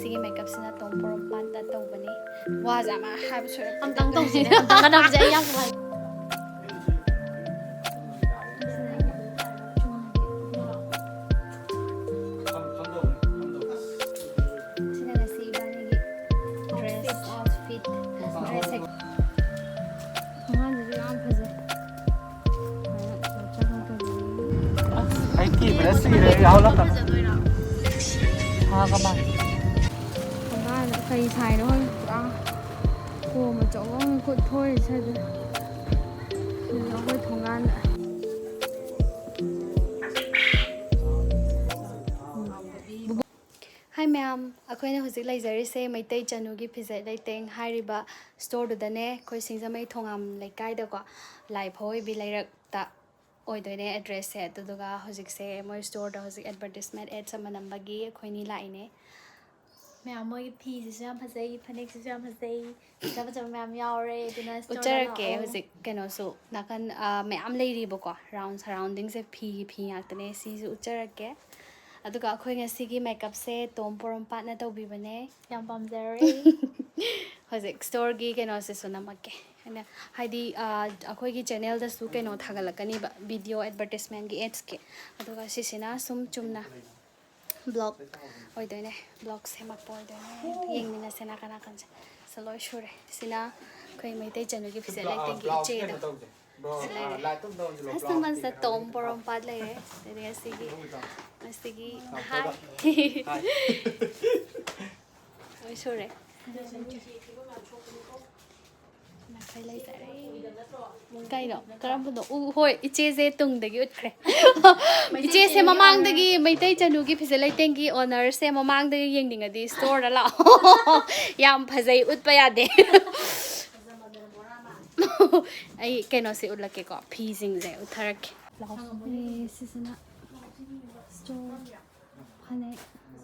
ꯉꯁꯤꯒꯤ ꯃꯦꯀꯞꯁꯤꯅ ꯇꯣꯝ ꯄꯣꯔꯣꯝꯄꯥꯠꯇ ꯇꯧꯕꯅꯤ ꯋꯥꯁꯦ ꯑꯃ ꯍꯥꯏꯕ ꯁꯣꯏꯔꯦ ꯑꯝꯇꯪ ꯇꯧꯁꯤꯅꯦ ꯑꯝꯇꯪ ꯀꯅꯥꯝꯁꯦ ꯑꯩ ꯌꯥꯝ ꯅꯨꯡꯉꯥꯏ ꯁꯤꯅ ꯉꯁꯤ ꯏꯕꯥꯅꯤꯒꯤ ꯗ꯭ꯔꯦꯁ ꯑꯥꯎꯠꯐꯤꯠ ꯗ꯭ꯔꯦꯁ ꯊꯣꯡꯒꯥꯟꯁꯤꯁꯨ ꯌꯥꯝ ꯐꯖꯩ ꯑꯩ ꯀꯤꯕꯅ ꯁꯤꯔꯦ ꯌꯥꯎꯍꯜꯂꯛꯀꯅꯨ ꯀꯃꯥꯏ ꯊꯣꯡꯒꯥꯟꯗ ꯀꯩ ꯁꯥꯏꯅꯣ ꯈꯪꯗꯦ ꯄꯨꯔꯥ ꯀꯣꯝ ꯑꯆꯧꯕ ꯑꯃ ꯊꯣꯛꯏꯁꯦ ꯁꯤꯗ ꯑꯩꯈꯣꯏ ꯊꯣꯡꯒꯥꯟꯗ ꯍꯥꯏ ꯃꯌꯥꯝ ꯑꯩꯈꯣꯏꯅ ꯍꯧꯖꯤꯛ ꯂꯩꯖꯔꯤꯁꯦ ꯃꯩꯇꯩꯆꯅꯨꯒꯤ ꯐꯤꯖꯦꯠ ꯂꯩꯇꯦꯡ ꯍꯥꯏꯔꯤꯕ ꯁ꯭ꯇꯣꯔꯗꯨꯗꯅꯦ ꯑꯩꯈꯣꯏ ꯁꯤꯡꯖꯃꯩ ꯊꯣꯉꯥꯝ ꯂꯩꯀꯥꯏꯗꯀꯣ ꯂꯥꯏꯐꯥꯎꯕꯤ ꯂꯩꯔꯛꯇ ꯑꯣꯏꯗꯣꯏꯅꯦ ꯑꯦꯗ꯭ꯔꯦꯁꯁꯦ ꯑꯗꯨꯗꯨꯒ ꯍꯧꯖꯤꯛꯁꯦ ꯃꯣꯏ ꯁ꯭ꯇꯣꯔꯗ ꯍꯧꯖꯤꯛ ꯑꯦꯗꯚꯔꯇꯤꯁꯃꯦꯟ ꯑꯦड्स ꯑꯃ ꯅꯝꯕꯒꯤ ꯑꯩꯈꯣꯏꯅꯤ ꯂꯥꯛꯏꯅꯦ ꯃꯌꯥꯝ ꯃꯣꯏꯒꯤ ꯐꯤꯁꯤꯁꯨ ꯌꯥꯝ ꯐꯖꯩ ꯐꯅꯦꯛꯁꯤꯁꯨ ꯌꯥꯝ ꯐꯖꯩ ꯐꯖ ꯐꯖꯕ ꯃꯌꯥꯝ ꯌꯥꯎꯔꯦ ꯑꯗꯨꯅ ꯎꯠꯆꯔꯛꯀꯦ ꯍꯧꯖꯤꯛ ꯀꯩꯅꯣꯁꯨ ꯅꯥꯀꯟ ꯃꯌꯥꯝ ꯂꯩꯔꯤꯕꯀꯣ ꯔꯥꯎꯟ ꯁꯔꯥꯎꯟꯗꯤꯡꯁꯦ ꯐꯤ ꯉꯥꯛꯇꯅꯦ ꯁꯤꯁꯨ ꯎꯠꯆꯔꯛꯀꯦ ꯑꯗꯨꯒ ꯑꯩꯈꯣꯏ ꯉꯁꯤꯒꯤ ꯃꯦꯀꯞꯁꯦ ꯇꯣꯝ ꯄꯣꯔꯣꯝꯄꯥꯠꯅ ꯇꯧꯕꯤꯕꯅꯦ ꯌꯥꯝ ꯄꯥꯝꯖꯔꯦ ꯍꯧꯖꯤꯛ ꯁ꯭ꯇꯣꯔꯒꯤ ꯀꯩꯅꯣꯁꯤꯁꯨ ꯅꯝꯃꯛꯀꯦ ꯍꯥꯏꯗꯤ ꯑꯩꯈꯣꯏꯒꯤ ꯆꯦꯅꯦꯜꯗꯁꯨ ꯀꯩꯅꯣ ꯊꯥꯒꯠꯂꯛꯀꯅꯤꯕ ꯚꯤꯗꯤꯑꯣ ꯑꯦꯗꯚꯔꯇꯤꯁꯃꯦꯟꯒꯤ ꯑꯦड्ꯁꯀꯤ ꯑꯗꯨꯒ ꯁꯤꯁꯤꯅ ꯁꯨꯝ ꯆꯨꯝꯅ ꯕ꯭ꯂꯣꯛ ꯑꯣꯏꯗꯣꯏꯅꯦ ꯕ꯭ꯂꯣꯛ ꯁꯦꯝꯃꯛꯄ ꯑꯣꯏꯗꯣꯏꯅꯦ ꯌꯦꯡꯃꯤꯟꯅꯁꯦ ꯅꯥꯀꯟ ꯅꯥꯀꯟꯁꯦ ꯁꯤ ꯂꯣꯏ ꯁꯨꯔꯦ ꯁꯤꯅ ꯑꯩꯈꯣꯏ ꯃꯩꯇꯩꯆꯅꯨꯒꯤ ꯐꯤꯖꯦꯠ ꯂꯩꯇꯦꯡꯒꯤ ꯏꯆꯦꯗꯣ ꯁꯤ ꯂꯩꯔꯦ ꯑꯁ ꯅꯪꯁꯤꯗ ꯇꯣꯝ ꯄꯣꯔꯣꯝꯄꯥꯠ ꯂꯩꯔꯦ ꯑꯗꯩꯗꯤ ꯉꯁꯤꯒꯤ ꯍꯥꯏ ꯂꯣꯏ ꯁꯨꯔꯦ ꯑꯩꯈꯣꯏ ꯂꯩꯖꯔꯦ ꯀꯩꯅꯣ ꯀꯔꯝꯕꯅꯣ ꯍꯣꯏ ꯏꯆꯦꯁꯦ ꯇꯨꯡꯗꯒꯤ ꯎꯠꯈ꯭ꯔꯦ ꯏꯆꯦꯁꯦ ꯃꯃꯥꯡꯗꯒꯤ ꯃꯩꯇꯩꯆꯅꯨꯒꯤ ꯐꯤꯖꯦꯠ ꯂꯩꯇꯦꯡꯒꯤ ꯑꯣꯅꯔꯁꯦ ꯃꯃꯥꯡꯗꯒꯤ ꯌꯦꯡꯅꯤꯡꯉꯗꯤ ꯁ꯭ꯇꯣꯔꯗ ꯂꯥꯛꯑꯣ ꯌꯥꯝ ꯐꯖꯩ ꯎꯠꯄ ꯌꯥꯗꯦ ꯑꯩ ꯀꯩꯅꯣꯁꯦ ꯎꯠꯂꯛꯀꯦꯀꯣ ꯐꯤꯁꯤꯡꯁꯦ ꯎꯠꯊꯔꯛꯀꯦ ꯁꯤꯁꯤꯅ ꯁ꯭ꯇꯣꯔ ꯐꯅꯦꯛ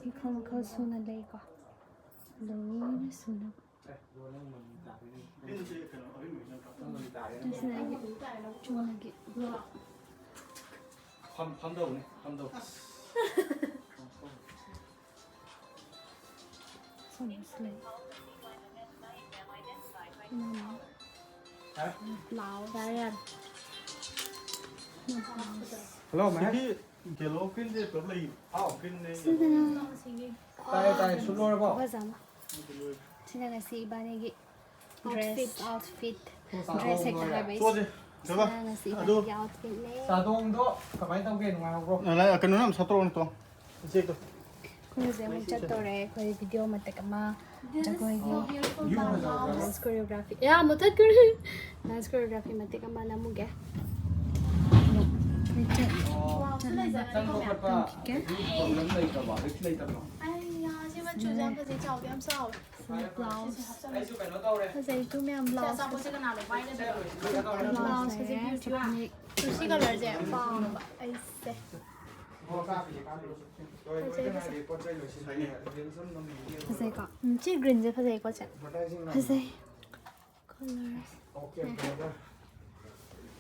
ꯃꯈꯜ ꯃꯈꯜ ꯁꯨꯅ ꯂꯩꯀꯣ ꯂꯣꯏꯅ ꯁꯨꯅ ꯁꯤꯅ ꯑꯩꯒꯤ ꯆꯨꯝꯅꯒꯤ ꯁꯣꯝꯗꯁꯨ ꯂꯩ ꯕ꯭ꯂꯥꯎꯁ ꯍꯜꯂꯣ ꯃꯍꯤ ꯀꯤꯂꯣ ꯀꯤꯟꯁꯦ ꯄꯨꯂꯞ ꯂꯩ ꯇꯥꯏ ꯁꯨꯠꯂꯣꯏꯔꯕꯣ ꯁꯤꯅ ꯉꯁꯤ ꯏꯕꯥꯅꯤꯒꯤ ꯗ꯭ꯔꯦꯁ ꯑꯥꯎꯠꯐꯤꯠ ꯗ꯭ꯔꯦꯁ ꯍꯦꯛꯇ ꯍꯥꯏꯕ ꯉꯁꯤ ꯏꯕꯥꯅꯤꯒꯤ ꯑꯥꯎꯠꯐꯤꯠꯅꯦ ꯆꯥꯗꯣꯡꯗꯣ ꯀꯃꯥꯏꯅ ꯇꯧꯒꯦ ꯅꯨꯡꯉꯥꯏꯍꯧꯕ꯭ꯔꯣ ꯀꯩꯅꯣ ꯌꯥꯝ ꯁꯠꯇ꯭ꯔꯣ ꯅꯠꯇ꯭ꯔꯣ ꯎꯆꯦꯛꯇꯣ ꯑꯩꯈꯣꯏ ꯍꯧꯖꯤꯛ ꯑꯃꯨꯛ ꯆꯠꯇꯣꯔꯦ ꯑꯩꯈꯣꯏ ꯚꯤꯗꯤꯑꯣ ꯃꯇꯦꯛ ꯑꯃ ꯖꯒꯣꯏꯒꯤ ꯗꯥꯟꯁ ꯀꯣꯔꯤꯌꯣꯒ꯭ꯔꯥꯐꯤ ꯃꯨꯊꯠꯈ꯭ꯔꯦ ꯗꯥꯟꯁ ꯀꯣꯔꯤꯌꯣꯒ꯭ꯔꯥꯐꯤ ꯃꯇꯦꯛ ꯑꯃ ꯅꯝꯃꯨꯒꯦ ꯐꯖꯩꯀꯣ ꯃꯌꯥꯝ ꯕ꯭ꯂꯥꯎꯁ ꯁꯤ ꯀꯂꯔꯁꯦ ꯄꯥꯝꯕ ꯑꯩꯁꯦ ꯐꯖꯩꯀꯣ ꯁꯤ ꯒ꯭ꯔꯤꯟꯁꯦ ꯐꯖꯩꯀꯣ ꯆꯦ ꯐꯖꯩ ꯀꯂꯔ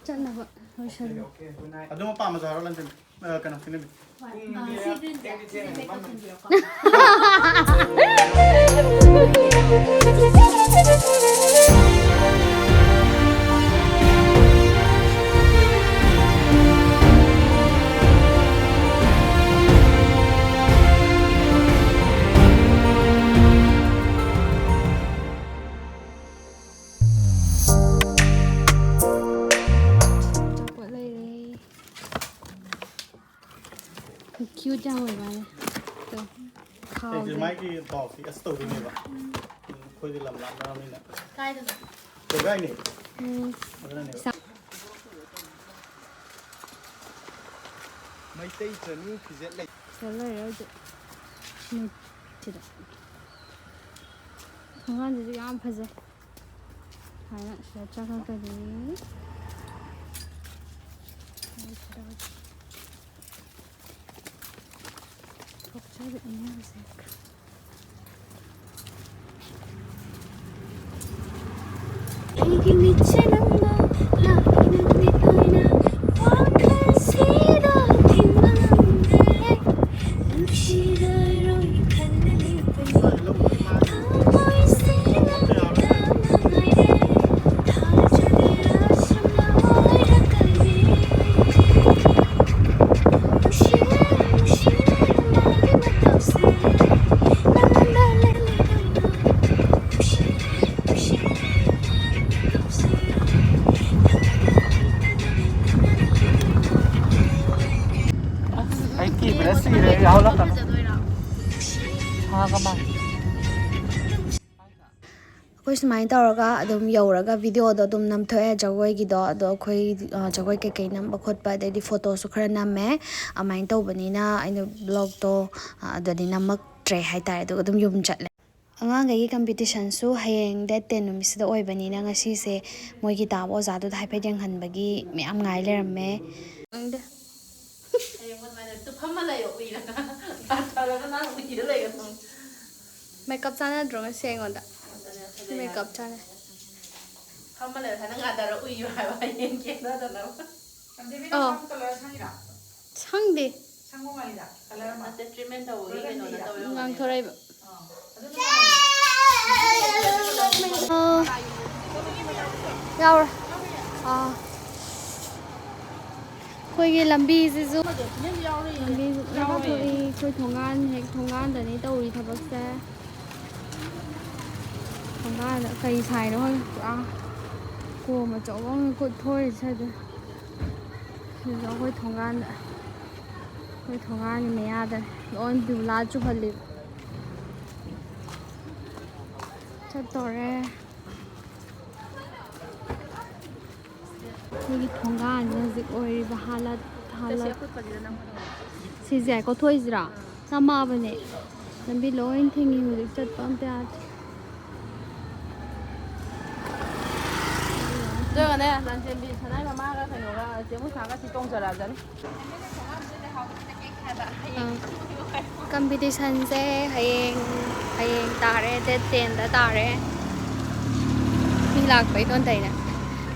ꯆꯠꯅꯕ ꯂꯣꯏꯁꯜꯂꯨ ꯑꯗꯨꯝ ꯄꯥꯝꯃꯁꯨ ꯍꯥꯏꯔꯣ ꯂꯟꯖꯟ ꯀꯩꯅꯣ ꯁꯤꯅꯕꯤ क्यूट ꯌꯥꯝ ꯑꯣꯏ ꯃꯥꯅꯦ ꯑꯩꯁꯦ ꯃꯥꯒꯤ ꯕꯥꯎꯁꯤ ꯑꯁ ꯇꯧꯗꯣꯏꯅꯦꯕ ꯑꯩꯈꯣꯏꯗꯤ ꯂꯝ ꯂꯥꯞꯅꯔꯕꯅꯤꯅ ꯀꯥꯏꯗꯅꯣ ꯀꯣꯏꯒꯥꯏꯅꯤ ꯑꯗꯨꯅꯅꯦꯕ ꯃꯩꯇꯩꯆꯅꯨ ꯐꯤꯖꯦꯠ ꯂꯩ ꯂꯩꯔꯦ ꯍꯧꯖꯤꯛ ꯁꯤꯗ ꯊꯣꯡꯒꯥꯟꯁꯤꯁꯨ ꯌꯥꯝ ꯐꯖꯩ ꯍꯥꯏꯅ ꯁꯤꯗ ꯆꯪꯉꯛꯀꯅꯤ ꯊꯣꯛꯆꯔꯛꯏꯅꯦ ꯍꯧꯖꯤꯛ ꯑꯩꯒꯤ ꯃꯤꯠꯁꯦ ꯅꯪꯅ ꯂꯥꯛꯏꯅ ꯃꯤꯠꯑꯣꯏꯅ ꯋꯥꯈꯜꯁꯤꯗ ꯊꯤꯡꯕ ꯉꯝꯗꯦ ꯅꯨꯡꯁꯤꯔꯔꯣꯏ ꯈꯜꯂ ꯂꯩꯕꯅꯤ ꯌꯥꯎꯗ꯭ꯔꯦ ꯁꯤꯔꯦ ꯌꯥꯎꯍꯜꯂꯛꯀꯅꯨ ꯁꯥꯒ ꯃꯥ ꯑꯩꯈꯣꯏ ꯁꯨꯃꯥꯏꯅ ꯇꯧꯔꯒ ꯑꯗꯨꯝ ꯌꯧꯔꯒ ꯚꯤꯗꯤꯑꯣꯗꯣ ꯑꯗꯨꯝ ꯅꯝꯊꯣꯛꯑꯦ ꯖꯒꯣꯏꯒꯤꯗꯣ ꯑꯗꯣ ꯑꯩꯈꯣꯏ ꯖꯒꯣꯏ ꯀꯩꯀꯩ ꯅꯝꯕ ꯈꯣꯠꯄ ꯑꯗꯩꯗꯤ ꯐꯣꯇꯣꯁꯨ ꯈꯔ ꯅꯝꯃꯦ ꯑꯗꯨꯃꯥꯏꯅ ꯇꯧꯕꯅꯤꯅ ꯑꯩꯅ ꯕ꯭ꯂꯣꯛꯇꯣ ꯑꯗꯨꯗꯤ ꯅꯝꯃꯛꯇ꯭ꯔꯦ ꯍꯥꯏꯇꯥꯔꯦ ꯑꯗꯨꯒ ꯑꯗꯨꯝ ꯌꯨꯝ ꯆꯠꯂꯦ ꯑꯉꯥꯡꯈꯩꯒꯤ ꯀꯝꯄꯤꯇꯤꯁꯟꯁꯨ ꯍꯌꯦꯡ ꯗꯦꯠ 10 ꯅꯨꯃꯤꯠꯁꯤꯗ ꯑꯣꯏꯕꯅꯤꯅ ꯉꯁꯤꯁꯦ ꯃꯣꯏꯒꯤ ꯇꯥꯕ ꯑꯣꯖꯥꯗꯨꯗ ꯍꯥꯏꯐꯦꯠ ꯌꯦꯡꯍꯟꯕꯒꯤ ꯃꯌꯥꯝ ꯉꯥꯏ ꯂꯩꯔꯝꯃꯦ ꯃꯦꯀꯞ ꯆꯥꯟꯅꯗ꯭ꯔꯣ ꯉꯁꯤ ꯑꯩꯉꯣꯟꯗ ꯃꯦꯀꯞ ꯆꯥꯟꯅꯩ ꯐꯝꯃ ꯂꯩꯔ ꯊꯅ ꯉꯥꯗꯔ ꯎꯏꯌꯨ ꯍꯥꯏꯕ ꯍꯌꯦꯡ ꯀꯦꯅꯗꯅꯕ ꯁꯪꯗꯦ ꯁꯪꯕ ꯃꯥꯜꯂꯤꯗ ꯀꯂꯔ ꯑꯃ ꯅꯠꯇꯦ ꯇ꯭ꯔꯤꯠꯃꯦꯟ ꯇꯧꯕꯒꯤ ꯀꯩꯅꯣꯗ ꯇꯧꯋꯦ ꯉꯥꯡꯊꯣꯔꯛꯏꯕ ꯌꯥꯎꯔꯦ ꯑꯩꯈꯣꯏꯒꯤ ꯂꯝꯕꯤꯁꯤꯁꯨ ꯂꯝꯕꯤ ꯊꯣꯛꯏ ꯑꯩꯈꯣꯏ ꯊꯣꯡꯒꯥꯟ ꯍꯦꯛ ꯊꯣꯡꯒꯥꯟꯗꯅꯤ ꯇꯧꯔꯤ ꯊꯕꯛꯁꯦ ꯊꯣꯡꯒꯥꯟꯗ ꯀꯩ ꯁꯥꯏꯅꯣ ꯈꯪꯗꯦ ꯄꯨꯔꯥ ꯀꯣꯝ ꯑꯆꯧꯕ ꯑꯃ ꯀꯣꯠꯊꯣꯔꯤꯁꯦ ꯁꯤꯗ ꯁꯤꯁꯨ ꯑꯩꯈꯣꯏ ꯊꯣꯡꯒꯥꯟꯗ ꯑꯩꯈꯣꯏ ꯊꯣꯡꯒꯥꯟꯒꯤ ꯃꯌꯥꯗ ꯂꯣꯏ ꯕꯤꯕꯨꯂꯥ ꯆꯨꯍꯜꯂꯤꯕ ꯆꯠꯇꯣꯔꯦ ꯑꯩꯈꯣꯏꯒꯤ ꯊꯣꯡꯒꯥꯟꯁꯦ ꯍꯧꯖꯤꯛ ꯑꯣꯏꯔꯤꯕ ꯍꯥꯂꯠ ꯁꯤꯁꯦ ꯀꯣꯊꯣꯛꯏꯁꯤꯔꯥ ꯆꯃꯛꯑꯕꯅꯦ ꯂꯝꯕꯤ ꯂꯣꯏ ꯊꯤꯡꯉꯤ ꯍꯧꯖꯤꯛ ꯆꯠꯄ ꯑꯝꯇ ꯌꯥꯗ꯭ꯔꯦ ꯑꯗꯨꯒꯅꯦ ꯂꯟꯆꯦꯟꯕꯤ ꯁꯅꯥꯏ ꯃꯃꯥꯒ ꯀꯩꯅꯣꯒ ꯆꯦꯃꯨꯁꯥꯒ ꯁꯤ ꯇꯣꯡꯖꯔꯛꯑꯖꯅꯤ ꯀꯝꯄꯤꯇꯤꯁꯟꯁꯦ ꯍꯌꯦꯡ ꯇꯥꯔꯦ ꯗꯦꯠ 10ꯗ ꯇꯥꯔꯦ ꯃꯤ ꯂꯥꯛꯄꯩ ꯇꯣꯟꯇꯩꯅꯦ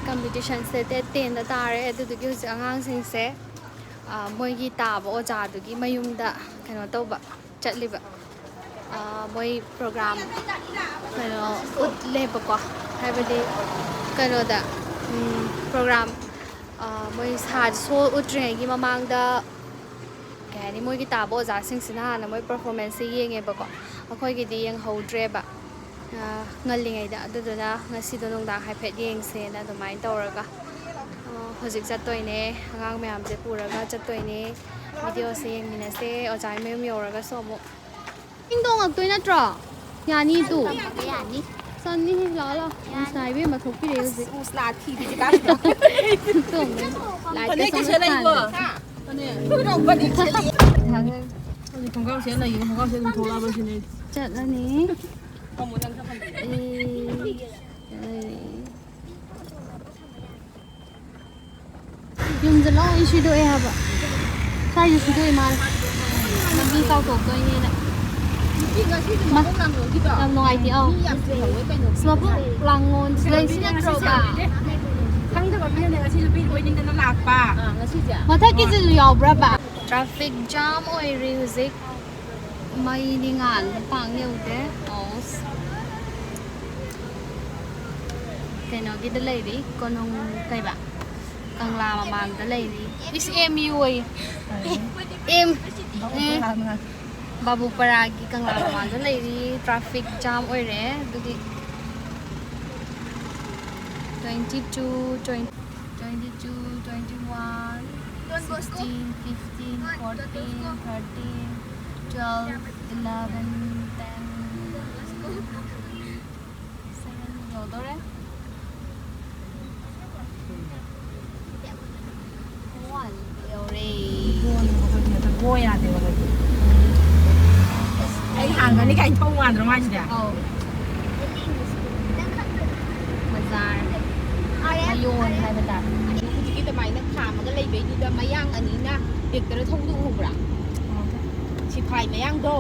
ꯀꯝꯄꯤꯇꯤꯁꯟꯁꯦ ꯗꯦꯠ 10ꯗ ꯇꯥꯔꯦ ꯑꯗꯨꯗꯨꯒꯤ ꯍꯧꯖꯤꯛ ꯑꯉꯥꯡꯁꯤꯡꯁꯦ ꯃꯣꯏꯒꯤ ꯇꯥꯕ ꯑꯣꯖꯥꯗꯨꯒꯤ ꯃꯌꯨꯝꯗ ꯀꯩꯅꯣ ꯇꯧꯕ ꯆꯠꯂꯤꯕ ꯃꯣꯏ ꯄ꯭ꯔꯣꯒ꯭ꯔꯥꯝ ꯀꯩꯅꯣ ꯎꯠꯂꯦꯕꯀꯣ ꯍꯥꯏꯕꯗꯤ ꯀꯩꯅꯣꯗ ꯄ꯭ꯔꯣꯒ꯭ꯔꯥꯝ ꯃꯣꯏ ꯁꯣ ꯎꯠꯇ꯭ꯔꯤꯉꯩꯒꯤ ꯃꯃꯥꯡꯗ ꯀꯩ ꯍꯥꯏꯅꯤ ꯃꯣꯏꯒꯤ ꯇꯥꯕ ꯑꯣꯖꯥꯁꯤꯡꯁꯤꯅ ꯍꯥꯟꯅ ꯃꯣꯏ ꯄꯔꯐꯣꯔꯃꯦꯟꯁꯁꯦ ꯌꯦꯡꯉꯦꯕꯀꯣ ꯑꯩꯈꯣꯏꯒꯤꯗꯤ ꯌꯦꯡꯍꯧꯗ꯭ꯔꯦꯕ ꯉꯜꯂꯤꯉꯩꯗ ꯑꯗꯨꯗꯨꯅ ꯉꯁꯤꯗꯣ ꯅꯨꯡꯗꯥꯡ ꯍꯥꯏꯐꯦꯠ ꯌꯦꯡꯁꯦꯅ ꯑꯗꯨꯃꯥꯏꯅ ꯇꯧꯔꯒ ꯍꯧꯖꯤꯛ ꯆꯠꯇꯣꯏꯅꯦ ꯑꯉꯥꯡ ꯃꯌꯥꯝꯁꯦ ꯄꯨꯔꯒ ꯆꯠꯇꯣꯏꯅꯦ ꯚꯤꯗꯤꯑꯣꯁꯦ ꯌꯦꯡꯃꯤꯟꯅꯁꯦ ꯑꯣꯖꯥꯒꯤ ꯃꯌꯨꯝ ꯌꯧꯔꯒꯁꯨ ꯑꯃꯨꯛ ꯏꯪ ꯇꯣꯡꯉꯛꯇꯣꯏ ꯅꯠꯇ꯭ꯔꯣ ꯌꯥꯅꯤ ꯇꯨ ꯌꯥꯅꯤ ꯆꯟꯅꯤ ꯂꯥꯛꯑꯣ ꯂꯥꯛꯑꯣ ꯁꯥꯏꯕꯤ ꯑꯃ ꯊꯣꯛꯄꯤꯔꯛꯑꯦ ꯍꯧꯖꯤꯛ ꯂꯥꯏꯠꯀ ꯁꯣꯝꯗ ꯍꯧꯖꯤꯛ ꯈꯣꯡꯒ꯭ꯔꯥꯎꯁꯦ ꯂꯩꯌꯦ ꯈꯣꯡꯒ꯭ꯔꯥꯎꯁꯦ ꯑꯗꯨꯝ ꯊꯣꯛꯂꯛꯑꯕ ꯁꯤꯅꯦ ꯆꯠꯂꯅꯤ ꯌꯨꯝꯁꯦ ꯂꯣꯏ ꯁꯤꯗꯣꯛꯑꯦ ꯍꯥꯏꯕ ꯁ꯭ꯋꯥꯏꯁꯨ ꯁꯤꯗꯣꯛꯑꯦ ꯃꯥꯜꯂꯦ ꯂꯝꯕꯤ ꯆꯥꯎꯊꯣꯛꯇꯣꯏꯅꯦꯅ ꯌꯥꯝ ꯅꯨꯡꯉꯥꯏꯇꯦ ꯃꯐꯝ ꯂꯥꯡꯒꯣꯜ ꯂꯩꯁꯤ ꯅꯠꯇ꯭ꯔꯣꯕ ꯈꯪꯗꯕ ꯃꯤꯅꯅꯦ ꯉꯁꯤꯁꯨ ꯄꯤ ꯑꯣꯏꯅꯤꯡꯗꯅ ꯂꯥꯛꯄ ꯉꯁꯤꯁꯦ ꯃꯊꯛꯀꯤꯁꯤꯁꯨ ꯌꯥꯎꯕ꯭ꯔꯕ ꯇ꯭ꯔꯥꯐꯤꯛ ꯖꯥꯝ ꯑꯣꯏꯔꯤ ꯍꯧꯖꯤꯛ ꯃꯩꯗꯤ ꯉꯥꯟꯕ ꯄꯥꯡ ꯌꯧꯗꯦ ꯀꯩꯅꯣꯒꯤꯗ ꯂꯩꯔꯤ ꯀꯣꯅꯨꯡ ꯀꯩꯕ ꯀꯪꯂꯥ ꯃꯃꯥꯡꯗ ꯂꯩꯔꯤ ꯏꯁ MU ꯑꯣꯏ ꯕꯥꯕꯨꯄꯔꯥꯒꯤ ꯀꯪꯂꯥ ꯃꯃꯥꯡꯗ ꯂꯩꯔꯤ ꯇ꯭ꯔꯥꯐꯤꯛ ꯖꯥꯝ ꯑꯣꯏꯔꯦ ꯑꯗꯨꯒꯤ 22, 20, 22, 21, 16, 15, 14, 13, 12, 11, 10, 7 여덟에 1 여래 ꯒꯣ ꯌꯥꯗꯦꯕ ꯑꯩ ꯍꯥꯡꯒꯅꯤ ꯀꯥꯏ ꯊꯣꯡ ꯃꯥꯟꯗ꯭ꯔꯣ ꯃꯥꯁꯤꯗ ꯕꯖꯥꯔ ꯃꯌꯣꯟ ꯍꯥꯏꯕ ꯇꯥꯔꯦ ꯍꯧꯖꯤꯛꯀꯤ ꯑꯗꯨꯃꯥꯏꯅ ꯈꯥꯝꯃꯒ ꯂꯩꯕꯩꯗꯨꯗ ꯃꯌꯥꯡ ꯑꯅꯤꯅ ꯇꯦꯛꯇꯔ ꯊꯧꯕꯗꯣ ꯎꯕ꯭ꯔꯥ ꯁꯤꯐꯥꯏ ꯃꯌꯥꯡꯗꯣ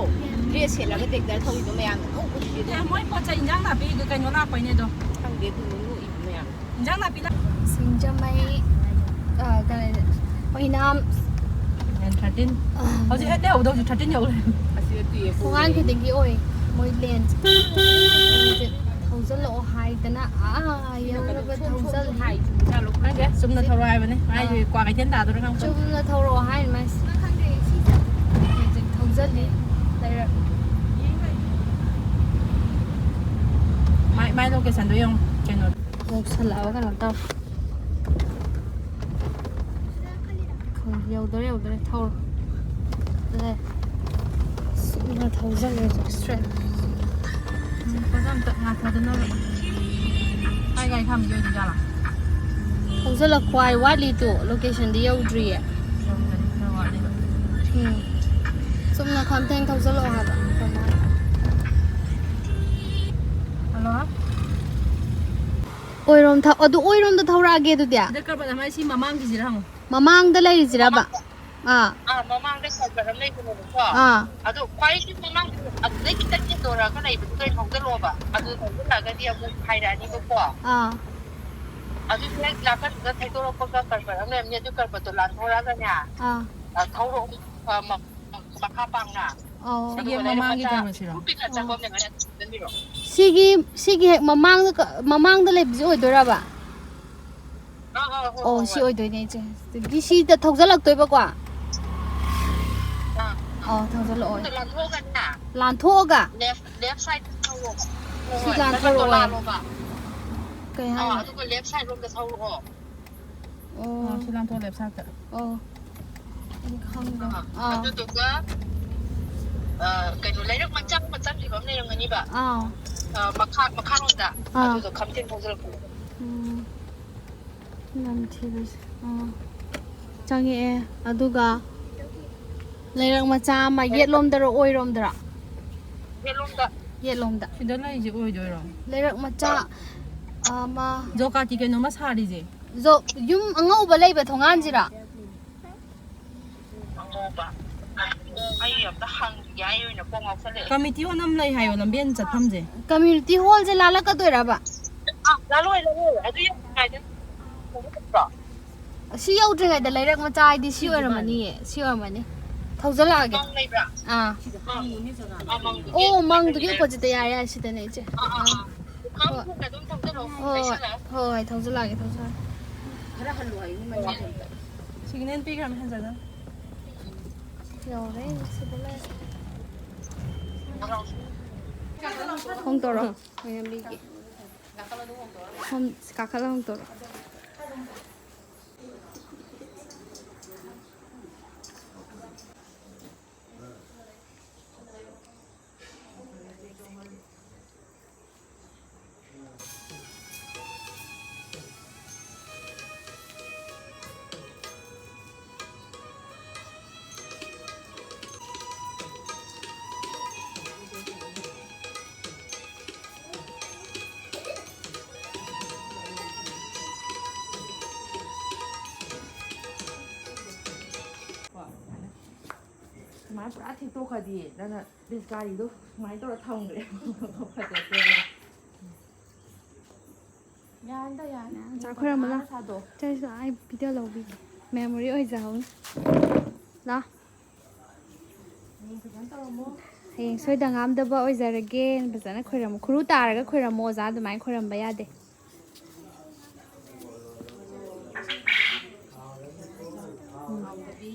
ꯗ꯭ꯔꯦꯁ ꯁꯦꯠꯂꯒ ꯇꯦꯛꯇꯔ ꯊꯧꯔꯤꯗꯣ ꯃꯌꯥꯝꯅ ꯎꯕꯗꯨꯗꯤ ꯃꯣꯏ ꯄꯣꯠ ꯆꯩ ꯏꯟꯖꯥꯡ ꯅꯥꯄꯤ ꯀꯩꯅꯣ ꯂꯥꯛꯄꯩꯅꯦ ꯑꯗꯣ ꯈꯪꯗꯦ ꯑꯗꯨ ꯎꯏꯕ ꯃꯌꯥꯝ ꯏꯟꯖꯥꯡ ꯅꯥꯄꯤ ꯁꯤꯡꯖꯃꯩ ꯑꯣꯏꯅꯥꯝ 13 ꯍꯧꯖꯤꯛ 8 ꯌꯧꯕꯗꯣ ꯍꯧꯖꯤꯛ 13 ꯌꯧꯔꯦ ꯊꯣꯡꯒꯥꯟ ꯈꯨꯗꯤꯡꯒꯤ ꯑꯣꯏ ꯃꯣꯏ ꯂꯦꯟ ꯊꯧꯖꯜꯂꯛꯑꯣ ꯍꯥꯏꯗꯅ ꯌꯧꯔꯕ ꯊꯧꯖꯜꯂꯤ ꯈꯪꯗꯦ ꯆꯨꯝꯅ ꯊꯧꯔꯛꯑꯣ ꯍꯥꯏꯕꯅꯦ ꯃꯥꯏꯁꯦ ꯀ꯭ꯋꯥ ꯀꯩꯊꯦꯜ ꯇꯥꯗꯣꯏꯔꯥ ꯈꯪꯗꯦ ꯆꯨꯝꯅ ꯊꯧꯔꯛꯑꯣ ꯍꯥꯏꯅ ꯃꯥꯏꯁꯦ ꯍꯧꯖꯤꯛ ꯊꯧꯖꯜꯂꯤ ꯂꯩꯔꯛ ꯃꯥꯏ ꯂꯣꯀꯦꯁꯟꯗꯣ ꯌꯦꯡꯉꯨ ꯀꯩꯅꯣ ꯌꯧꯁꯜꯂꯛꯑꯕ ꯀꯩꯅꯣ ꯇꯧꯔꯦ ꯌꯧꯗꯣꯔꯦ ꯊꯧꯔꯣ 네. 나 더우잖아요, 스트레스. 그다음 나 하이가이 가면 여기잖아. 더우잖아, 과이 와리도 로케이션도 여우드리에. 좀나 컨텐츠 더우잖아 하다. 알로? 오이롬 타, 어두 오이롬도 타오라게 해도돼. 근데 그러면 아마 시 마망기지를 하고. 마망다 레이지라봐. ꯃꯃꯥꯡꯗ ꯁꯥꯏꯀꯜ ꯑꯃ ꯂꯩꯕꯅꯦꯕꯀꯣ ꯑꯗꯣ ꯈ꯭ꯋꯥꯏꯗꯒꯤ ꯃꯃꯥꯡꯗ ꯑꯗꯨꯗꯩ ꯈꯤꯇꯪ ꯍꯦꯟꯗꯣꯔꯛꯑꯒ ꯂꯩꯕꯗꯨꯗ ꯊꯧꯖꯜꯂꯣꯕ ꯑꯗꯨ ꯊꯧꯖꯜꯂꯛꯑꯒꯗꯤ ꯑꯃꯨꯛ ꯍꯥꯏꯔꯛꯑꯅꯤꯕꯀꯣ ꯑꯗꯨ ꯍꯦꯛ ꯅꯥꯀꯟꯗꯨꯗ ꯊꯩꯗꯣꯔꯛꯄꯒ ꯀꯔꯕꯠ ꯑꯃ ꯂꯩꯔꯝꯅꯤ ꯑꯗꯨ ꯀꯔꯕꯠꯇꯣ ꯂꯥꯟꯊꯣꯔꯛꯑꯒꯅꯦ ꯊꯧꯔꯛꯑꯣ ꯃꯈꯥ ꯄꯥꯡꯅ 이게 마망기 잘못이라. ꯄꯤꯛꯅ ꯆꯪꯕ ꯑꯃ ꯂꯩꯔꯝꯅꯤ ꯊꯧꯖꯟꯕꯤꯔꯣ 시기 핵 마망다 레이지 오이도라봐. 시 오이도이네 이제. 시다 터질락도이봐과. 터질락어. 란토가. left sideꯊꯧꯔꯣ 시 란토로. 그래 하. ꯑꯗꯨꯒ left side ꯔꯣꯝꯗ ꯊꯧꯔꯣ 신랑도 랩사트. ꯑꯗꯨꯗꯨꯒ ꯀꯩꯅꯣ ꯂꯩꯔꯛ ꯃꯆꯥ ꯆꯪꯈꯤꯕ ꯑꯃ ꯂꯩꯔꯝꯒꯅꯤꯕ ꯃꯈꯥꯔꯣꯝꯗ ꯑꯗꯨꯗꯣ ꯈꯝꯇꯦꯟ ꯊꯧꯖꯜꯂꯛꯄ 남티르스. 짱이에. 아두가 레랑 마차 마 옛롬더로 오이롬더라. 옛롬다. 신들라 이제 오이도요. 레랑 마차 아마 저까지 게 너무 살이지. 욤 앙어우바 레이베 동안지라. ꯑꯩ ꯑꯝꯇ ꯍꯪꯒꯦ ꯑꯩ ꯑꯣꯏꯅ ꯀꯣꯡ ꯉꯥꯎꯁꯜꯂꯛꯑꯦ 커뮤니티 호남 ꯂꯩ ꯍꯥꯏꯌꯣ ꯂꯝꯕꯦꯟ ꯆꯠꯐꯝꯁꯦ. 커뮤니티 홀제 lalakadꯣꯏꯔaba. ꯂꯥꯜꯂꯣꯏ ꯑꯗꯨ ꯌꯧꯗ꯭ꯔꯤꯉꯩꯗ 시 여ꯧ드ringaiда 레랑 마차 아이디 시 오이ꯔꯝꯃꯅꯤꯌꯦ. 시 오이ꯔꯝꯃꯅꯤ. 터질라게. ꯃꯪ ꯂꯩꯕ꯭ꯔꯥ ꯃꯪꯗꯨꯒꯤ 오 망두기 오빠지다 야야 시다네 이제. ꯈꯪꯗ ꯑꯗꯨꯝ ꯊꯧꯖꯜꯂꯣ ꯂꯩꯁꯜꯂꯛꯑꯣ ꯍꯣꯏ ꯊꯧꯖꯜꯂꯛꯑꯒꯦ ꯈꯔ ꯍꯜꯂꯨ ꯍꯥꯏꯌꯨ ꯃꯩ 시그널 삐그럼 한자다. 여래 시들래 홍도로 그냥 미기 홍 까칼라 홍도로 ꯁꯨꯃꯥꯏꯅ ꯄꯨꯔꯥ ꯊꯦꯛꯇꯣꯛꯈ꯭ꯔꯗꯤ ꯅꯪꯅ ꯕꯦꯁꯀꯥꯔꯤꯗꯣ ꯁꯨꯃꯥꯏꯅ ꯇꯧꯔ ꯊꯝꯈ꯭ꯔꯦ ꯌꯥꯟꯗ ꯌꯥꯅ ꯈꯣꯏꯔꯝꯃꯣ ꯆꯩꯁꯨ ꯑꯩ ꯚꯤꯗꯤꯑꯣ ꯂꯧꯕꯤꯒꯦ ꯃꯦꯃꯣꯔꯤ ꯑꯣꯏꯖꯍꯧꯅꯤ ꯂꯥ ꯍꯌꯦꯡ ꯁꯣꯏꯗ ꯉꯥꯝꯗꯕ ꯑꯣꯏꯖꯔꯒꯦ ꯐꯖꯅ ꯈꯣꯏꯔꯝꯃꯣ ꯈꯨꯔꯨ ꯇꯥꯔꯒ ꯈꯣꯏꯔꯝꯃꯣ ꯑꯣꯖꯥ ꯑꯗꯨꯃꯥꯏꯅ ꯈꯣꯏꯔꯝꯕ ꯌꯥꯗꯦ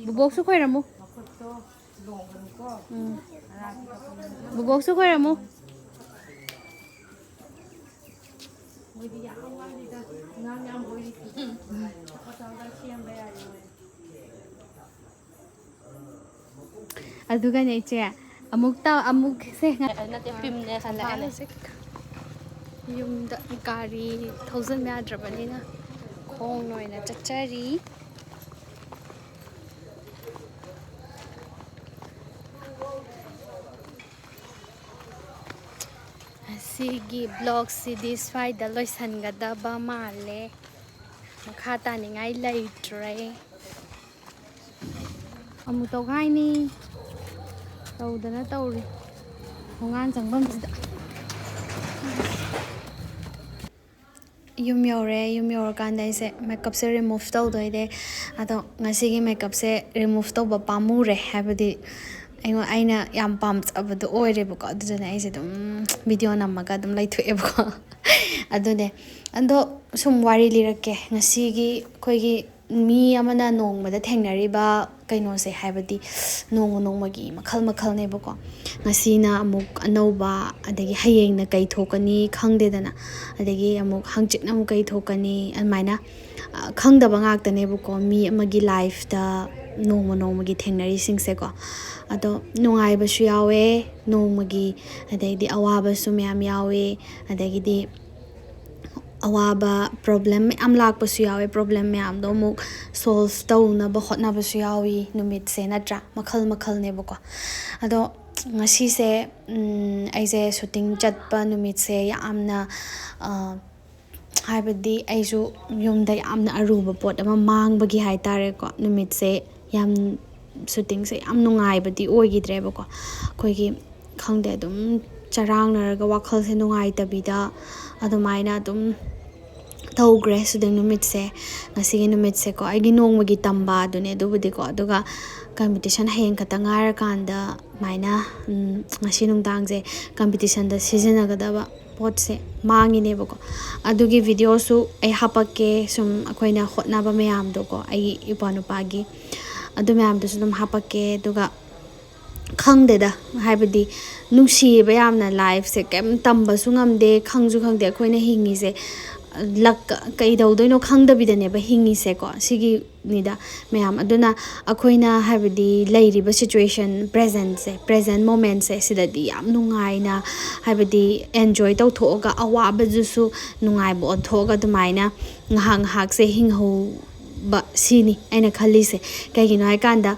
ꯕꯨꯕꯣꯛꯁꯨ ꯈꯣꯏꯔꯝꯃꯨ ꯕꯨꯕꯣꯛꯁꯨ ꯈꯣꯏꯔꯝꯃꯨ ꯑꯗꯨꯒꯅꯦ ꯏꯆꯦ ꯑꯃꯨꯛꯁꯦ ꯅꯠꯇꯦ ꯄꯤꯝꯅꯦ ꯍꯜꯂꯛꯑꯦ ꯌꯨꯝꯗ ꯒꯥꯔꯤ ꯊꯧꯖꯤꯟꯕ ꯌꯥꯗ꯭ꯔꯕꯅꯤꯅ ꯈꯣꯡꯅ ꯑꯣꯏꯅ ꯆꯠꯆꯔꯤ ꯑꯁꯤꯒꯤ ꯕ꯭ꯂꯣꯛꯁꯤꯗꯤ ꯁ꯭ꯋꯥꯏꯗ ꯂꯣꯏꯁꯤꯟꯒꯗꯕ ꯃꯥꯜꯂꯦ ꯃꯈꯥ ꯇꯥꯅꯤꯡꯉꯥꯏ ꯂꯩꯇ꯭ꯔꯦ ꯑꯃꯨꯛ ꯇꯧꯈꯥꯏꯅꯤ ꯇꯧꯗꯅ ꯇꯧꯔꯤ ꯊꯣꯡꯒꯥꯟ ꯆꯪꯐꯝꯁꯤꯗ ꯌꯨꯝ ꯌꯧꯔꯦ ꯌꯨꯝ ꯌꯧꯔꯀꯥꯟꯗ ꯑꯩꯁꯦ ꯃꯦꯀꯞꯁꯦ ꯔꯤꯃꯨꯚ ꯇꯧꯗꯣꯏꯅꯦ ꯑꯗꯣ ꯉꯁꯤꯒꯤ ꯃꯦꯀꯞꯁꯦ ꯔꯤꯃꯨꯚ ꯇꯧꯕ ꯄꯥꯝꯃꯨꯔꯦ ꯍꯥꯏꯕꯗꯤ ꯑꯩꯅ ꯌꯥꯝ ꯄꯥꯝꯖꯕꯗꯣ ꯑꯣꯏꯔꯦꯕꯀꯣ ꯑꯗꯨꯗꯨꯅ ꯑꯩꯁꯦ ꯑꯗꯨꯝ ꯚꯤꯗꯤꯑꯣ ꯅꯝꯃꯒ ꯑꯗꯨꯝ ꯂꯩꯊꯣꯛꯑꯦꯕꯀꯣ ꯑꯗꯨꯅꯦ ꯑꯗꯣ ꯁꯨꯝ ꯋꯥꯔꯤ ꯂꯤꯔꯛꯀꯦ ꯉꯁꯤꯒꯤ ꯑꯩꯈꯣꯏꯒꯤ ꯃꯤ ꯑꯃꯅ ꯅꯣꯡꯃꯗ ꯊꯦꯡꯅꯔꯤꯕ ꯀꯩꯅꯣꯁꯦ ꯍꯥꯏꯕꯗꯤ ꯅꯣꯡꯃꯒꯤ ꯃꯈꯜ ꯃꯈꯜꯅꯦꯕꯀꯣ ꯉꯁꯤꯅ ꯑꯃꯨꯛ ꯑꯅꯧꯕ ꯑꯗꯒꯤ ꯍꯌꯦꯡꯅ ꯀꯩ ꯊꯣꯛꯀꯅꯤ ꯈꯪꯗꯦꯗꯅ ꯑꯗꯒꯤ ꯑꯃꯨꯛ ꯍꯪꯆꯤꯠꯅ ꯑꯃꯨꯛ ꯀꯩ ꯊꯣꯛꯀꯅꯤ ꯑꯗꯨꯃꯥꯏꯅ ꯈꯪꯗꯕ ꯉꯥꯛꯇꯅꯦꯕꯀꯣ ꯃꯤ ꯑꯃꯒꯤ ꯂꯥꯏꯐꯇ ꯅꯣꯡꯃꯒꯤ ꯊꯦꯡꯅꯔꯤꯁꯤꯡꯁꯦꯀꯣ ꯑꯗꯣ ꯅꯨꯡꯉꯥꯏꯕꯁꯨ ꯌꯥꯎꯋꯦ ꯅꯣꯡꯃꯒꯤ ꯑꯗꯩꯗꯤ ꯑꯋꯥꯕꯁꯨ ꯃꯌꯥꯝ ꯌꯥꯎꯋꯦ ꯑꯗꯒꯤꯗꯤ ꯑꯋꯥꯕ ꯄ꯭ꯔꯣꯕ꯭ꯂꯦꯝ ꯃꯌꯥꯝ ꯂꯥꯛꯄꯁꯨ ꯌꯥꯎꯋꯦ ꯄ꯭ꯔꯣꯕ꯭ꯂꯦꯝ ꯃꯌꯥꯝꯗꯣ ꯑꯃꯨꯛ ꯁꯣꯜቭ ꯇꯧꯅꯕ ꯍꯣꯠꯅꯕꯁꯨ ꯌꯥꯎꯋꯤ ꯅꯨꯃꯤꯠꯁꯦ ꯅꯠꯇ꯭ꯔꯥ ꯃꯈꯜ ꯃꯈꯜꯅꯦꯕꯀꯣ ꯑꯗꯣ ꯉꯁꯤꯁꯦ ꯑꯩꯁꯦ ꯁꯨꯇꯤꯡ ꯆꯠꯄ ꯅꯨꯃꯤꯠꯁꯦ ꯌꯥꯝꯅ ꯍꯥꯏꯕꯗꯤ ꯑꯩꯁꯨ ꯌꯨꯝꯗ ꯌꯥꯝꯅ ꯑꯔꯨꯕ ꯄꯣꯠ ꯑꯃ ꯃꯥꯡꯕꯒꯤ ꯍꯥꯏꯇꯥꯔꯦꯀꯣ ꯅꯨꯃꯤꯠꯁꯦ ꯌꯥꯝ ꯁꯨꯇꯤꯡꯁꯦ ꯌꯥꯝ ꯅꯨꯡꯉꯥꯏꯕꯗꯤ ꯑꯣꯏꯈꯤꯗ꯭ꯔꯦꯕꯀꯣ ꯑꯩꯈꯣꯏꯒꯤ ꯈꯪꯗꯦ ꯑꯗꯨꯝ ꯆꯔꯥꯡꯅꯔꯒ ꯋꯥꯈꯜꯁꯦ ꯅꯨꯡꯉꯥꯏꯇꯕꯤꯗ ꯑꯗꯨꯃꯥꯏꯅ ꯑꯗꯨꯝ ꯇꯧꯈ꯭ꯔꯦ ꯁꯨꯇꯤꯡ ꯅꯨꯃꯤꯠꯁꯦ ꯉꯁꯤꯒꯤ ꯅꯨꯃꯤꯠꯁꯦꯀꯣ ꯑꯩꯒꯤ ꯅꯣꯡꯃꯒꯤ ꯇꯝꯕ ꯑꯗꯨꯅꯦ ꯑꯗꯨꯕꯨꯗꯤꯀꯣ ꯑꯗꯨꯒ ꯀꯝꯄꯤꯇꯤꯁꯟ ꯍꯌꯦꯡ ꯈꯛꯇ ꯉꯥꯏꯔꯀꯥꯟꯗ ꯑꯗꯨꯃꯥꯏꯅ ꯉꯁꯤ ꯅꯨꯡꯗꯥꯡꯁꯦ ꯀꯝꯄꯤꯇꯤꯁꯟꯗ ꯁꯤꯖꯤꯟꯅꯒꯗꯕ ꯄꯣꯠꯁꯦ ꯃꯥꯡꯉꯤꯅꯦꯕꯀꯣ ꯑꯗꯨꯒꯤ ꯚꯤꯗꯤꯑꯣꯁꯨ ꯑꯩ ꯍꯥꯞꯄꯛꯀꯦ ꯁꯨꯝ ꯑꯩꯈꯣꯏꯅ ꯍꯣꯠꯅꯕ ꯃꯌꯥꯝꯗꯣꯀꯣ ꯑꯩꯒꯤ ꯏꯄ꯭ꯋꯥꯅꯨꯄꯥꯒꯤ ꯑꯗꯨ ꯃꯌꯥꯝꯗꯨꯁꯨ ꯑꯗꯨꯝ ꯍꯥꯞꯄꯛꯀꯦ ꯑꯗꯨꯒ ꯈꯪꯗꯦꯗ ꯍꯥꯏꯕꯗꯤ ꯅꯨꯡꯁꯤꯌꯦꯕ ꯌꯥꯝꯅ ꯂꯥꯏꯐꯁꯦ ꯀꯩꯝ ꯇꯝꯕꯁꯨ ꯉꯝꯗꯦ ꯈꯪꯁꯨ ꯈꯪꯗꯦ ꯑꯩꯈꯣꯏꯅ ꯍꯤꯡꯉꯤꯁꯦ ꯂꯛ ꯀꯩꯗꯧꯗꯣꯏꯅꯣ ꯈꯪꯗꯕꯤꯗꯅꯦꯕ ꯍꯤꯡꯉꯤꯁꯦꯀꯣ ꯁꯤꯒꯤꯅꯤꯗ ꯃꯌꯥꯝ ꯑꯗꯨꯅ ꯑꯩꯈꯣꯏꯅ ꯍꯥꯏꯕꯗꯤ ꯂꯩꯔꯤꯕ ꯁꯤꯆꯨꯋꯦꯁꯟ ꯄ꯭ꯔꯦꯖꯦꯟ ꯃꯣꯃꯦꯟꯁꯦ ꯁꯤꯗꯗꯤ ꯌꯥꯝ ꯅꯨꯡꯉꯥꯏꯅ ꯍꯥꯏꯕꯗꯤ ꯑꯦꯟꯖꯣꯏ ꯇꯧꯊꯣꯛꯑꯒ ꯑꯋꯥꯕꯗꯨꯁꯨ ꯅꯨꯡꯉꯥꯏꯕ ꯑꯣꯟꯊꯣꯛꯑꯒ ꯑꯗꯨꯃꯥꯏꯅ ꯉꯥꯏꯍꯥꯛꯁꯦ ꯍꯤꯡꯍꯧꯕ ꯁꯤꯅꯤ ꯑꯩꯅ ꯈꯜꯂꯤꯁꯦ ꯀꯩꯒꯤꯅꯣ ꯍꯥꯏꯀꯥꯟꯗ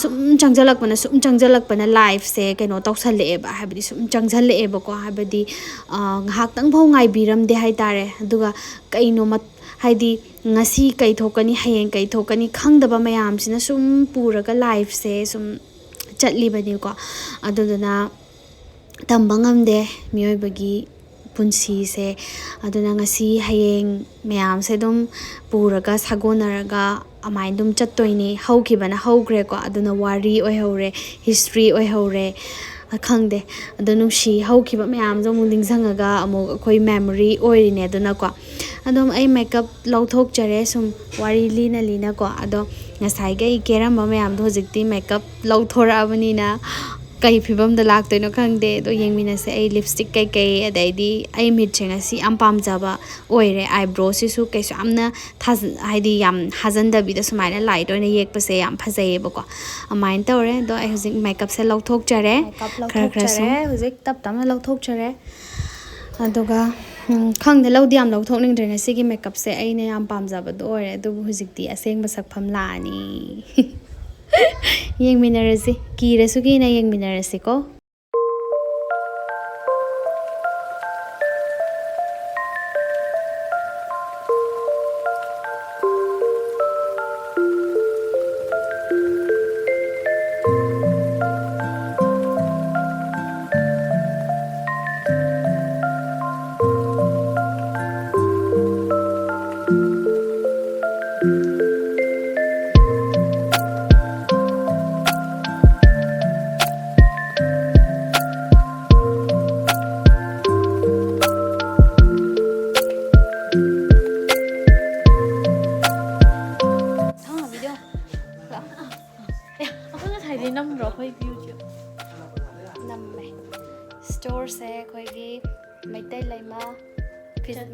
ꯁꯨꯝ ꯆꯪꯁꯤꯜꯂꯛꯄꯅ ꯂꯥꯏꯐꯁꯦ ꯀꯩꯅꯣ ꯇꯧꯁꯜꯂꯛꯑꯦꯕ ꯍꯥꯏꯕꯗꯤ ꯁꯨꯝ ꯆꯪꯁꯤꯜꯂꯛꯑꯦꯕꯀꯣ ꯍꯥꯏꯕꯗꯤ ꯉꯥꯏꯍꯥꯛꯇꯪ ꯐꯥꯎ ꯉꯥꯏꯕꯤꯔꯝꯗꯦ ꯍꯥꯏꯇꯥꯔꯦ ꯑꯗꯨꯒ ꯀꯩꯅꯣ ꯍꯥꯏꯗꯤ ꯉꯁꯤ ꯀꯩ ꯊꯣꯛꯀꯅꯤ ꯍꯌꯦꯡ ꯀꯩ ꯊꯣꯛꯀꯅꯤ ꯈꯪꯗꯕ ꯃꯌꯥꯝꯁꯤꯅ ꯁꯨꯝ ꯄꯨꯔꯒ ꯂꯥꯏꯐꯁꯦ ꯁꯨم ꯆꯠꯂꯤꯕꯅꯤꯀꯣ ꯑꯗꯨꯗꯨꯅ ꯇꯝꯕ ꯉꯝꯗꯦ ꯃꯤꯑꯣꯏꯕꯒꯤ ꯄꯨꯟꯁꯤꯁꯦ ꯑꯗꯨꯅ ꯉꯁꯤ ꯍꯌꯦꯡ ꯃꯌꯥꯝꯁꯦ ꯑꯗꯨꯝ ꯄꯨꯔꯒ ꯁꯥꯒꯣꯟꯅꯔꯒ ꯑꯗꯨꯃꯥꯏꯅ ꯑꯗꯨꯝ ꯆꯠꯇꯣꯏꯅꯤ ꯍꯧꯈꯤꯕꯅ ꯍꯧꯈ꯭ꯔꯦꯀꯣ ꯑꯗꯨꯅ ꯋꯥꯔꯤ ꯑꯣꯏꯍꯧꯔꯦ ꯍꯤꯁꯇ꯭ꯔꯤ ꯑꯣꯏꯍꯧꯔꯦ ꯈꯪꯗꯦ ꯑꯗꯣ ꯅꯨꯡꯁꯤ ꯍꯧꯈꯤꯕ ꯃꯌꯥꯝꯗꯣ ꯑꯃꯨꯛ ꯅꯤꯡꯁꯤꯡꯉꯒ ꯑꯃꯨꯛ ꯑꯩꯈꯣꯏ ꯃꯦꯃꯣꯔꯤ ꯑꯣꯏꯔꯤꯅꯦ ꯑꯗꯨꯅꯀꯣ ꯑꯗꯨꯝ ꯑꯩ ꯃꯦꯀꯞ ꯂꯧꯊꯣꯛꯆꯔꯦ ꯁꯨꯝ ꯋꯥꯔꯤ ꯂꯤꯅꯀꯣ ꯑꯗꯣ ꯉꯁꯥꯏꯒꯤ ꯑꯩ ꯀꯦꯔꯝꯕ ꯃꯌꯥꯝꯗꯣ ꯍꯧꯖꯤꯛꯇꯤ ꯃꯦꯀꯞ ꯂꯧꯊꯣꯔꯛꯑꯕꯅꯤꯅ ꯀꯩ ꯐꯤꯕꯝꯗ ꯂꯥꯛꯇꯣꯏꯅꯣ ꯈꯪꯗꯦ ꯑꯗꯣ ꯌꯦꯡꯃꯤꯟꯅꯁꯦ ꯑꯩ ꯂꯤꯞꯁꯇꯤꯛ ꯀꯩꯀꯩ ꯑꯗꯩꯗꯤ ꯑꯩ ꯃꯤꯠꯁꯦ ꯉꯁꯤ ꯌꯥꯝ ꯄꯥꯝꯖꯕ ꯑꯣꯏꯔꯦ ꯑꯥꯏꯕ꯭ꯔꯣꯁꯤꯁꯨ ꯀꯩꯁꯨ ꯌꯥꯝꯅ ꯍꯥꯏꯗꯤ ꯌꯥꯝ ꯍꯥꯖꯟꯗꯕꯤꯗ ꯁꯨꯃꯥꯏꯅ ꯂꯥꯏꯠ ꯑꯣꯏꯅ ꯌꯦꯛꯄꯁꯦ ꯌꯥꯝ ꯐꯖꯩꯌꯦꯕꯀꯣ ꯑꯗꯨꯃꯥꯏꯅ ꯇꯧꯔꯦ ꯑꯗꯣ ꯑꯩ ꯍꯧꯖꯤꯛ ꯃꯦꯀꯞꯁꯦ ꯂꯧꯊꯣꯛꯆꯔꯦ ꯈꯔ ꯍꯧꯖꯤꯛ ꯇꯞ ꯇꯞꯅ ꯂꯧꯊꯣꯛꯆꯔꯦ ꯑꯗꯨꯒ ꯈꯪꯗꯦ ꯂꯧꯗꯤ ꯌꯥꯝ ꯂꯧꯊꯣꯛꯅꯤꯡꯗ꯭ꯔꯦ ꯉꯁꯤꯒꯤ ꯃꯦꯀꯞꯁꯦ ꯑꯩꯅ ꯌꯥꯝ ꯄꯥꯝꯖꯕꯗꯣ ꯑꯣꯏꯔꯦ ꯑꯗꯨꯕꯨ ꯍꯧꯖꯤꯛꯇꯤ ꯑꯁꯦꯡꯕ ꯁꯛꯐꯝ ꯂꯥꯛꯑꯅꯤ ꯌꯦꯡꯃꯤꯟꯅꯔꯁꯤ ꯀꯤꯔꯁꯨ ꯀꯤꯅ ꯌꯦꯡꯃꯤꯟꯅꯔꯁꯤꯀꯣ ꯅꯝꯗ꯭ꯔꯣ ꯑꯩꯈꯣꯏ ꯚ꯭ꯌꯨꯁꯦ ꯅꯝꯃꯦ ꯁ꯭ꯇꯣꯔꯁꯦ ꯑꯩꯈꯣꯏꯒꯤ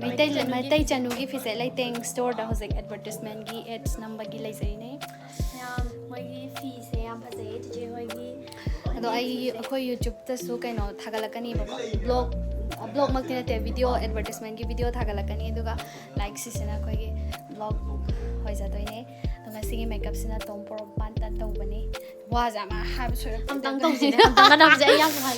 ꯃꯩꯇꯩꯆꯥꯅꯨꯒꯤ ꯐꯤꯖꯦꯠ ꯂꯩꯇꯦꯡ ꯁ꯭ꯇꯣꯔꯗ ꯍꯧꯖꯤꯛ ꯑꯦꯗꯚꯔꯇꯤꯁꯃꯦꯟꯒꯤ ꯑꯦꯗꯁ ꯅꯝꯕꯒꯤ ꯂꯩꯖꯩꯅꯦ ꯌꯥꯝ ꯃꯣꯏꯒꯤ ꯐꯤꯁꯦ ꯌꯥꯝ ꯐꯖꯩꯌꯦ ꯆꯤꯆꯦ ꯍꯣꯏꯒꯤ ꯑꯗꯣ ꯑꯩꯈꯣꯏ ꯌꯨꯇ꯭ꯌꯨꯕꯇꯁꯨ ꯀꯩꯅꯣ ꯊꯥꯒꯠꯂꯛꯀꯅꯤꯕꯀꯣ ꯕ꯭ꯂꯣꯛꯃꯛꯇꯤ ꯅꯠꯇꯦ ꯚꯤꯗꯤꯑꯣ ꯑꯦꯗꯚꯔꯇꯤꯁꯃꯦꯟꯒꯤ ꯚꯤꯗꯤꯑꯣ ꯊꯥꯒꯠꯂꯛꯀꯅꯤ ꯑꯗꯨꯒ ꯂꯥꯏꯛ ꯁꯤꯁꯤꯅ ꯑꯩꯈꯣꯏꯒꯤ ꯕ꯭ꯂꯣꯛ ꯑꯣꯏꯖꯗꯣꯏꯅꯦ ꯑꯗꯣ ꯉꯁꯤꯒꯤ ꯃꯦꯀꯞꯁꯤꯅ ꯇꯣꯝꯄꯣꯔꯣꯝꯄꯥꯟꯇ ꯇꯧꯕꯅꯤ ꯋꯥꯁꯦ ꯑꯃ ꯍꯥꯏꯕ ꯁꯣꯏꯔꯛꯇꯦ ꯑꯝꯇꯪ ꯇꯧꯁꯤꯅꯦ ꯑꯝꯇꯪꯒ ꯅꯝꯁꯦ ꯑꯩ ꯌꯥꯝ ꯅꯨꯡꯉꯥꯏ